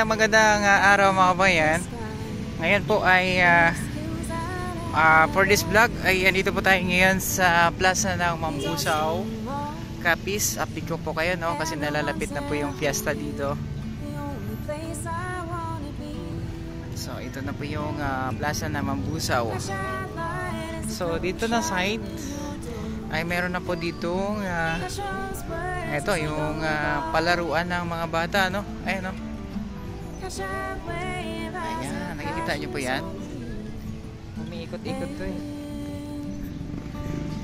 magandang araw mga kabayan. Ngayon po ay for this vlog ay andito po tayo ngayon sa plaza ng Mambusaw, Capiz. Update ko po kayo, no, kasi nalalapit na po yung fiesta dito. So ito na po yung plaza ng Mambusaw. So dito na side ay meron na po ditong ito yung palaruan ng mga bata, no? Ayan, no? Ayan, nakikita nyo po yan. Umiikot-ikot to eh.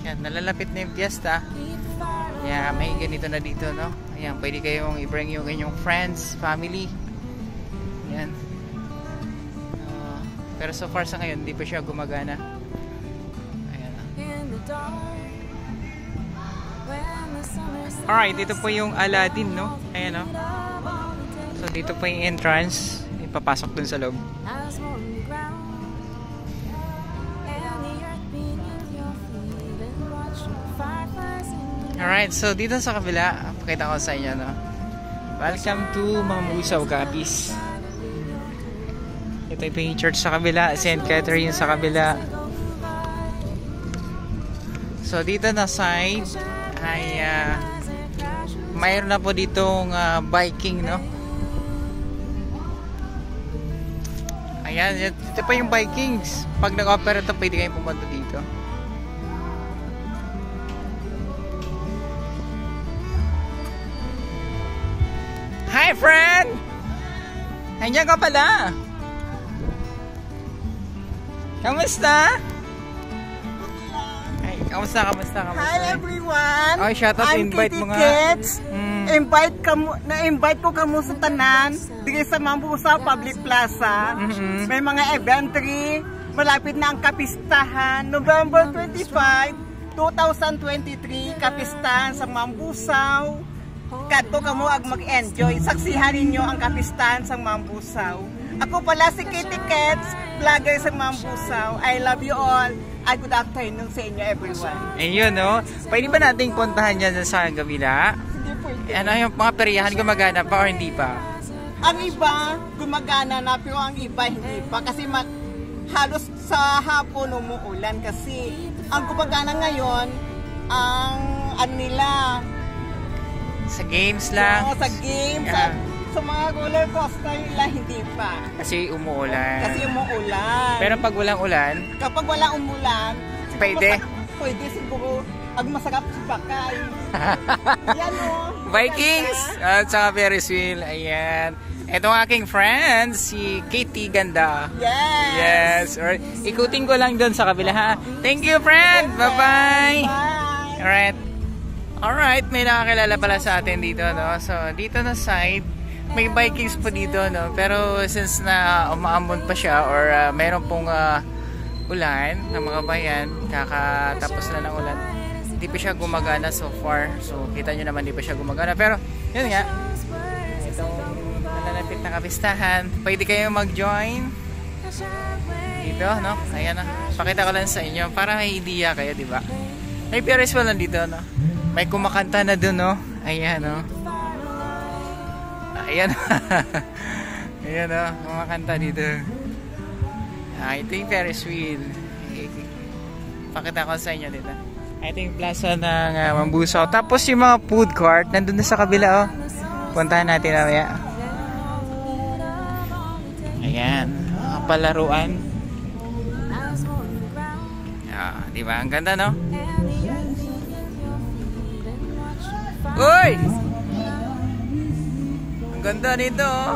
Ayan, nalalapit na yung fiesta. Kaya may ganito na dito, no? Ayan, pwede kayong i-bring yung inyong friends, family. Ayan. Pero so far sa ngayon, hindi pa siya gumagana. Ayan, no? Alright, dito po yung Aladdin, no? Ayan, no? So dito po yung entrance. Ipapasok dun sa loob. Alright, so dito sa kabila, pakita ko sa inyo, no? Welcome to Mambusaw, Capiz. Ito po yung church sa kabila, St. Catherine sa kabila. So dito na side ay mayroon na po ditong biking, no? Ayan, ito pa yung bikings. Pag nag-opera ito, pwede kayong pumunta dito. Hi friend! Nandiyan ka pala! Kamusta? Kamusta? Hi everyone! Oh, shout out, invite mo nga. Na-invite ko kamo sa tanan dito sa Mambusaw Public Plaza. May mga eventry, malapit na ang kapistahan. November 25, 2023, kapistahan sa Mambusaw. Kadto kamo ag mag-enjoy. Saksihan ninyo ang kapistahan sa Mambusaw. Ako pala si Kitty Cats, vlogger sa Mambusaw. I love you all. Good afternoon sa inyo everyone. Ayun, no? Pwede ba nating puntahan dyan sa kabila? Hindi pwede. Ano yung mga periyahan, gumagana pa or hindi pa? Ang iba gumagana na, pero ang iba hindi pa. Kasi halos sa hapon umuulan. Kasi ang gumagana ngayon, ang ano nila, sa games lang? Oo, sa games. Yeah. Sa mga roller coaster nila, hindi pa. Kasi umuulan. Pero pag walang ulan? Kapag walang umulan, pwede? Pwede siguro. Pag masarap si Bakay. Yan o. Vikings! At saka Ferris wheel. Ayan. Ito ang aking friend, si Katie Ganda. Yes! Yes. Alright. Ikutin ko lang doon sa kabila, ha? Thank you, friend! Bye-bye! Bye! Alright, may nakakilala pala sa atin dito, no? So, dito na side, may Vikings po dito, no? Pero since na umaambon pa siya or mayroon pong ulan ng mga bayan, kakatapos na ng ulan, hindi pa siya gumagana so far. So, kita nyo naman, hindi pa siya gumagana. Pero, yun nga, itong nalalapit na kapistahan, pwede kayo mag-join dito, no? Ayan na. Pakita ko lang sa inyo para may idea kayo, di ba? May Ferris wheel lang dito, no? May kumakanta na dun, no? Ayan, no? Ayan. Ayan, no? Kumakanta dito. Ito yung Ferris wheel. Pakita ko sa inyo dito. Ito yung plaza ng Mambusaw. Tapos yung mga food court, nandun na sa kabila, oh. Puntahan natin mamaya. Ayan. Mga palaruan. Diba? Ang ganda, no? Uy! Ang ganda nito, oh.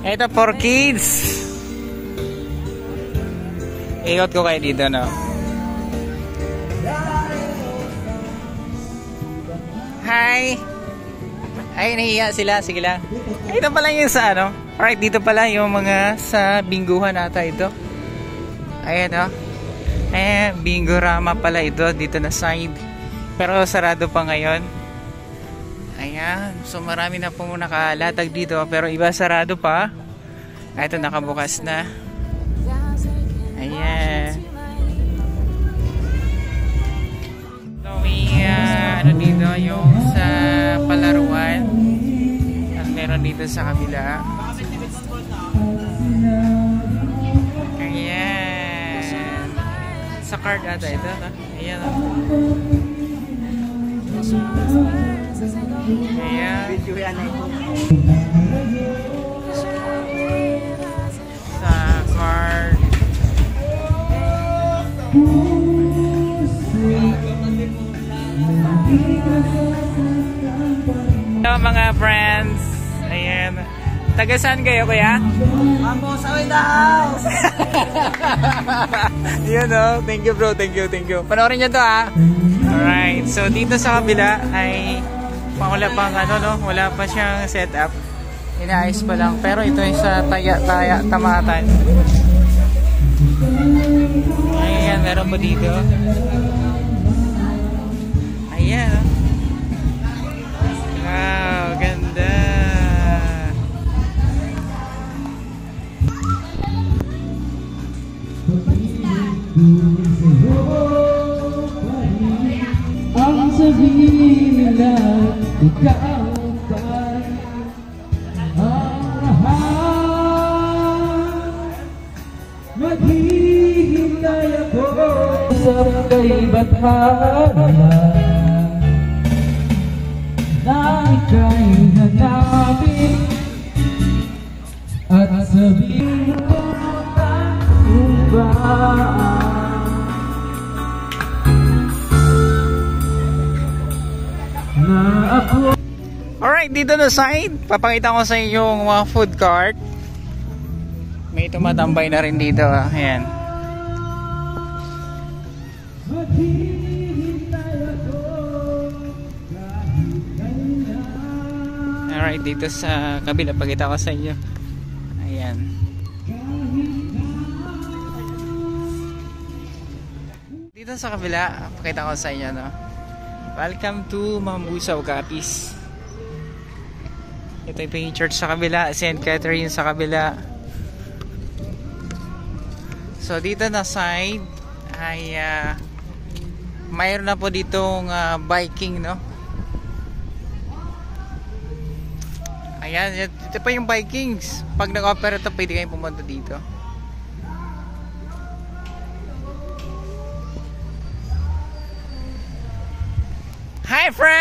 Ito for kids. Ikot ko kayo dito, no? Hi! Ay, nahiya sila. Sige lang. Ito pala yung sa ano. Alright, dito pala yung mga sa bingguhan ata ito. Ayan, oh. Bingorama pala ito. Dito na side. Pero sarado pa ngayon. Ayan, so marami na pong nakalatag dito pero iba sarado pa. Ito nakabukas na. Ayan. So may ano dito yung sa palaruan. At meron dito sa kabila. Ayan. Sa card ata ito. Ayan. Ayan. Sa card. Hello mga friends. Ayan. Taga saan kayo kuya? Mambo sa the house. Yun o. Thank you bro. Thank you. Panoorin nyo to ha. Alright. So dito sa kabila ay wala pang ano no. Wala pa siyang setup. Inaayos pa lang. Pero ito ay sa taya tamatan. Ayan. Meron po dito. Ayan. Wow. Ganda. Ang sabihin nila, ikaw pa ang lahat. Maghihintay ako sa kay Bathara na ika'y hanapin at sabihin mo kung ba. Alright, dito na side, papakita ko sa inyo yung mga food cart. May tumatambay na rin dito. Ayan. Alright, dito sa kabila, pakita ko sa inyo. Ayan. Dito sa kabila, pakita ko sa inyo, no? Welcome to Mambusaw Capiz. Ito yung church sa kabila, St. Catherine sa kabila. So dito na side ay mayroon na po ditong biking, no? Ayan, ito pa yung bikings. Pag nag-opera ito, pwede kayong pumunta dito. Hi friends!